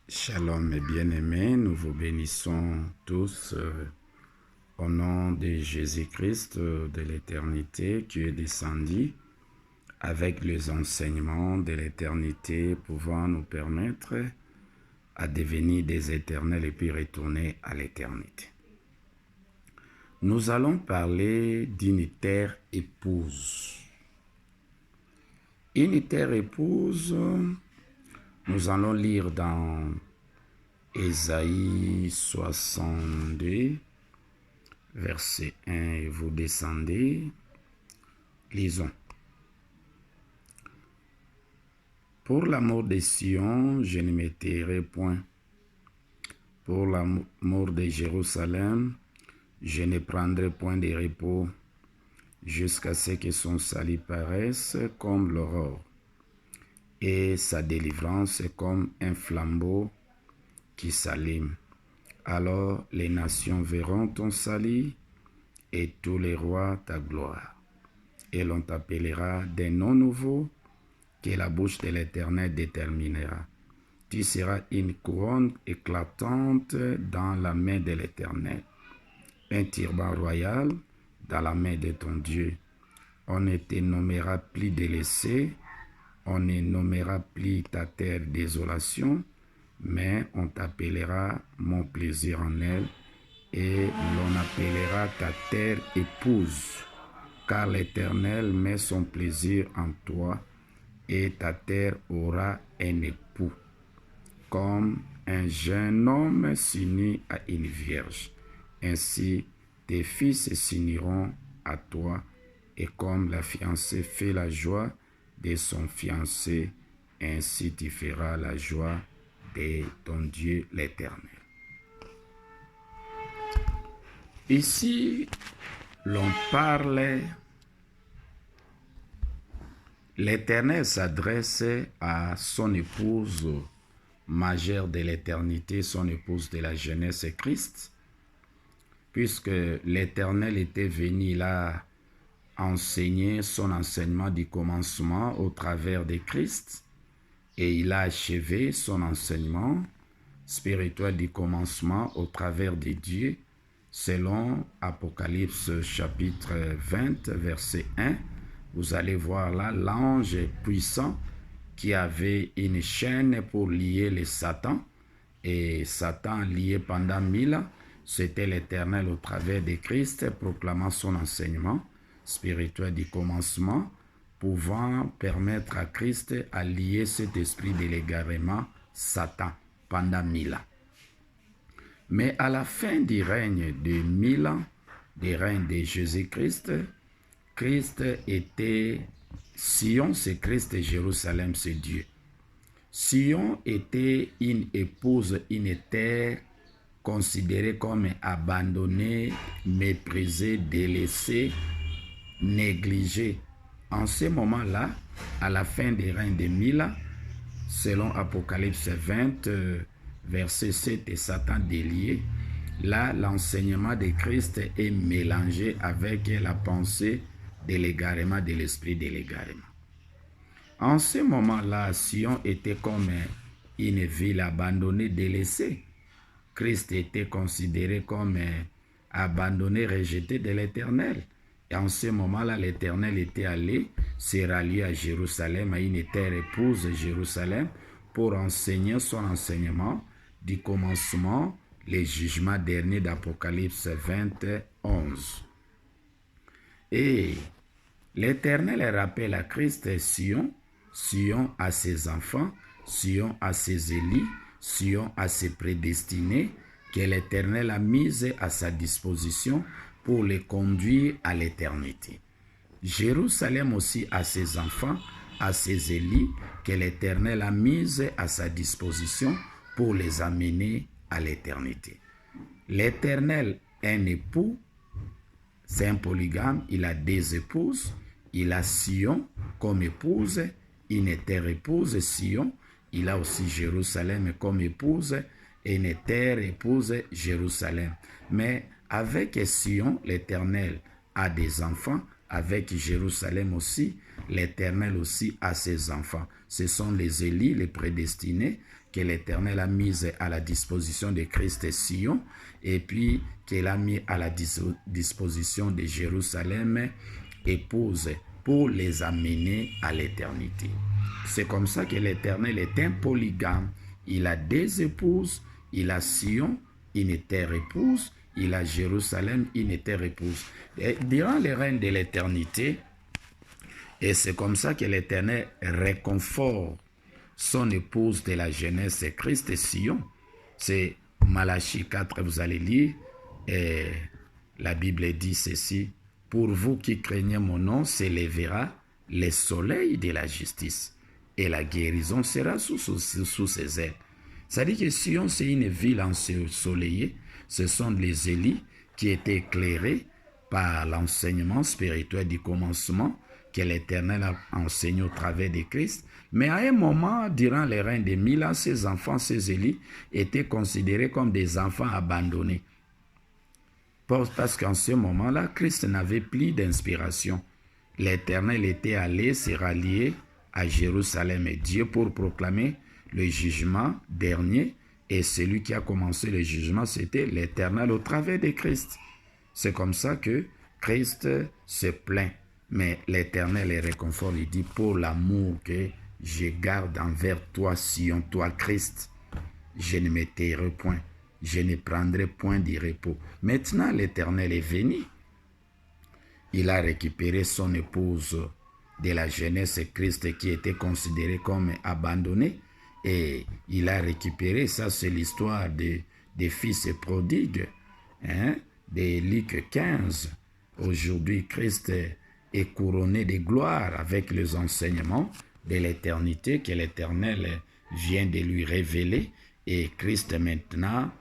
Shalom mes bien-aimés, nous vous bénissons tous au nom de Jésus-Christ de l'éternité qui est descendu avec les enseignements de l'éternité pouvant nous permettre à devenir des éternels et puis retourner à l'éternité. Nous allons parler d'une terre épouse. Une terre épouse, nous allons lire dans Ésaïe 62, verset 1, et vous descendez. Lisons. Pour l'amour de Sion, je ne me tairai point. Pour l'amour de Jérusalem, je ne prendrai point de repos, jusqu'à ce que son salut paraisse comme l'aurore, et sa délivrance comme un flambeau qui s'allume. Alors les nations verront ton salut, et tous les rois ta gloire. Et l'on t'appellera des noms nouveaux que la bouche de l'Éternel déterminera. Tu seras une couronne éclatante dans la main de l'Éternel, un turban royal dans la main de ton Dieu. On ne te nommera plus délaissé, on ne nommera plus ta terre désolation, mais on t'appellera mon plaisir en elle, et l'on appellera ta terre épouse, car l'Éternel met son plaisir en toi, et ta terre aura un époux, comme un jeune homme s'unit à une vierge. Ainsi, tes fils s'uniront à toi, et comme la fiancée fait la joie de son fiancé, ainsi tu feras la joie de ton Dieu l'Éternel. Ici, l'on parle, l'Éternel s'adresse à son épouse majeure de l'éternité, son épouse de la jeunesse, Christ, puisque l'Éternel était venu là enseigner son enseignement du commencement au travers de Christ, et il a achevé son enseignement spirituel du commencement au travers de Dieu, selon Apocalypse chapitre 20, verset 1. Vous allez voir là l'ange puissant qui avait une chaîne pour lier les Satan, et Satan lié pendant 1000 ans, c'était l'Éternel au travers de Christ proclamant son enseignement spirituel du commencement, pouvant permettre à Christ à lier cet esprit de l'égarement Satan pendant 1000 ans. Mais à la fin du règne de 1000 ans, du règne de Jésus-Christ, Christ était Sion, c'est Christ, et Jérusalem, c'est Dieu. Sion était une épouse, une terre considérée comme abandonnée, méprisée, délaissée, négligée. En ce moment-là, à la fin des règnes de 1000 ans, selon Apocalypse 20, verset 7, et Satan délié, là, l'enseignement de Christ est mélangé avec la pensée de l'égarement, de l'esprit de l'égarement. En ce moment-là, Sion était comme une ville abandonnée, délaissée. Christ était considéré comme abandonné, rejeté de l'Éternel. Et en ce moment-là, l'Éternel était allé se rallier à Jérusalem, à une terre épouse, Jérusalem, pour enseigner son enseignement du commencement, les jugements derniers d'Apocalypse 21. Et l'Éternel rappelle à Christ Sion, Sion à ses enfants, Sion à ses élus, Sion à ses prédestinés, que l'Éternel a mis à sa disposition pour les conduire à l'éternité. Jérusalem aussi à ses enfants, à ses élus, que l'Éternel a mis à sa disposition pour les amener à l'éternité. L'Éternel est un époux, c'est un polygame, il a des épouses, il a Sion comme épouse, une terre épouse, Sion, il a aussi Jérusalem comme épouse, et une terre épouse, Jérusalem. Mais avec Sion, l'Éternel a des enfants, avec Jérusalem aussi, l'Éternel aussi a ses enfants. Ce sont les élus, les prédestinés, que l'Éternel a mise à la disposition de Christ et Sion, et puis qu'il a mis à la disposition de Jérusalem, épouse, pour les amener à l'éternité. C'est comme ça que l'Éternel est un polygame. Il a des épouses, il a Sion, une terre épouse, il a Jérusalem, une terre épouse. Et durant les règnes de l'éternité, et c'est comme ça que l'Éternel réconforte son épouse de la jeunesse, c'est Christ et Sion. C'est Malachie 4, vous allez lire, et la Bible dit ceci: pour vous qui craignez mon nom, s'élèvera le soleil de la justice, et la guérison sera sous ses ailes. C'est-à-dire que Sion, c'est une ville ensoleillée. Ce sont les Élis qui étaient éclairés par l'enseignement spirituel du commencement que l'Éternel a enseigné au travers de Christ. Mais à un moment, durant les règnes de 1000 ans, ces enfants, ces Élis, étaient considérés comme des enfants abandonnés. Parce qu'en ce moment-là, Christ n'avait plus d'inspiration. L'Éternel était allé se rallier à Jérusalem et Dieu pour proclamer le jugement dernier. Et celui qui a commencé le jugement, c'était l'Éternel au travers de Christ. C'est comme ça que Christ se plaint. Mais l'Éternel les réconforte. Il dit: pour l'amour que je garde envers toi, Sion, toi Christ, je ne me tairai point. Je ne prendrai point de repos. Maintenant, l'Éternel est venu. Il a récupéré son épouse de la jeunesse, Christ, qui était considérée comme abandonnée. Et il a récupéré, ça c'est l'histoire des fils prodigues, de Luc 15. Aujourd'hui, Christ est couronné de gloire avec les enseignements de l'éternité que l'Éternel vient de lui révéler. Et Christ maintenant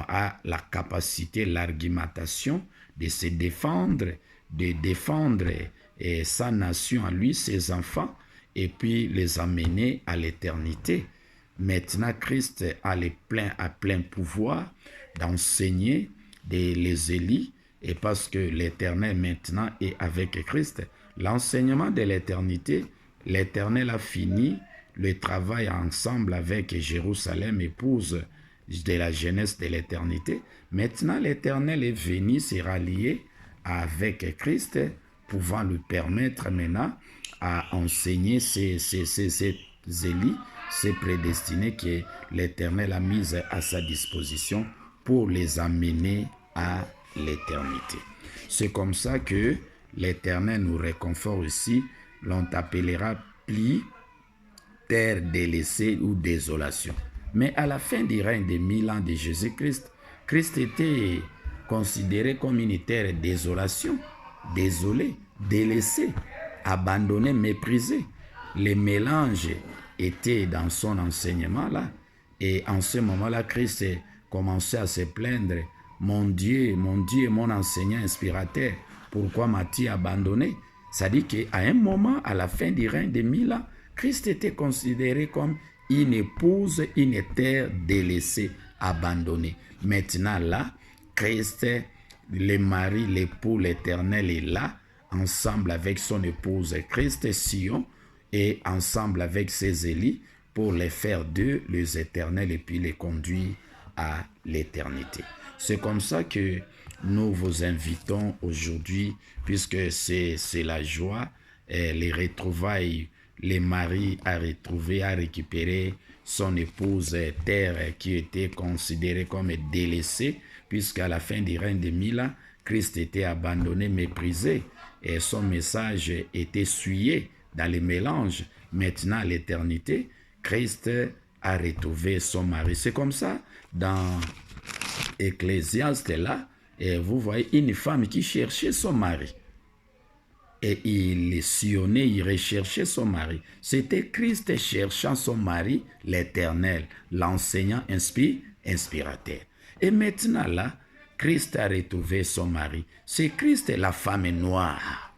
a la capacité, l'argumentation de se défendre, et sa nation à lui, ses enfants, et puis les amener à l'éternité. Maintenant, Christ a plein pouvoir d'enseigner les Élis, et parce que l'Éternel maintenant est avec Christ, l'enseignement de l'éternité, l'Éternel a fini le travail ensemble avec Jérusalem, épouse de la jeunesse de l'éternité. Maintenant, l'Éternel est venu se rallier avec Christ, pouvant lui permettre maintenant à enseigner ces Élis, ces prédestinés que l'Éternel a mis à sa disposition pour les amener à l'éternité. C'est comme ça que l'Éternel nous réconforte ici. L'on t'appellera pli, terre délaissée ou désolation. Mais à la fin du règne de 1000 ans de Jésus-Christ, Christ était considéré comme une terre désolation, désolée, délaissée, abandonnée, méprisée. Les mélanges étaient dans son enseignement là. Et en ce moment-là, Christ commençait à se plaindre: mon Dieu, mon enseignant inspirateur, pourquoi m'as-tu abandonné? Ça dit qu'à un moment, à la fin du règne de 1000 ans, Christ était considéré comme une épouse, une terre délaissée, abandonnée. Maintenant là, Christ, le mari, l'époux, l'Éternel est là, ensemble avec son épouse Christ et Sion, et ensemble avec ses Élis, pour les faire d'eux les éternels et puis les conduire à l'éternité. C'est comme ça que nous vous invitons aujourd'hui, puisque c'est la joie, et les retrouvailles, les maris à retrouver, à récupérer son épouse terre qui était considérée comme délaissée, puisqu'à la fin du règne de 1000 ans, Christ était abandonné, méprisé, et son message était souillé dans les mélanges. Maintenant, à l'éternité, Christ a retrouvé son mari. C'est comme ça, dans Ecclésiaste là, et vous voyez une femme qui cherchait son mari. Et il sillonnait, il recherchait son mari. C'était Christ cherchant son mari, l'Éternel, l'enseignant inspirateur. Et maintenant là, Christ a retrouvé son mari. C'est Christ la femme noire.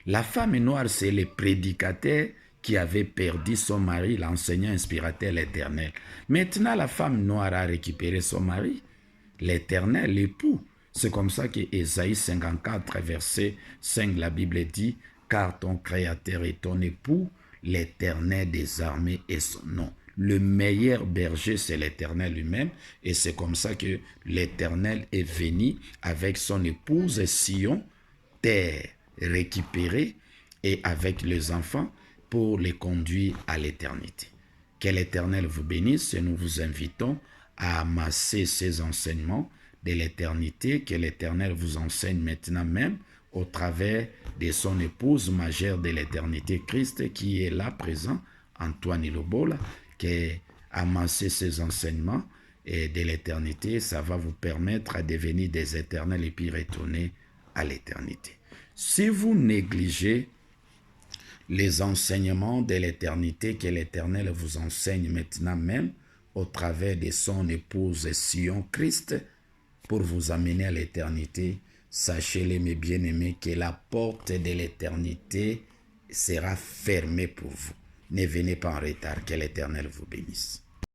La femme noire, c'est le prédicateur qui avait perdu son mari, l'enseignant inspirateur, l'Éternel. Maintenant, la femme noire a récupéré son mari, l'Éternel, l'époux. C'est comme ça que Ésaïe 54, verset 5, la Bible dit: car ton Créateur est ton époux, l'Éternel des armées est son nom. le meilleur berger, c'est l'Éternel lui-même. Et c'est comme ça que l'Éternel est venu avec son épouse Sion, terre récupérée, et avec les enfants pour les conduire à l'éternité. Que l'Éternel vous bénisse et nous vous invitons à amasser ces enseignements de l'éternité que l'Éternel vous enseigne maintenant même au travers de son épouse majeure de l'éternité, Christ, qui est là présent, Antoine Ilobola, qui amasser ces enseignements et de l'éternité, ça va vous permettre à devenir des éternels et puis retourner à l'éternité. Si vous négligez les enseignements de l'éternité que l'Éternel vous enseigne maintenant même au travers de son épouse Sion Christ pour vous amener à l'éternité, sachez-le mes bien-aimés que la porte de l'éternité sera fermée pour vous. Ne venez pas en retard, que l'Éternel vous bénisse.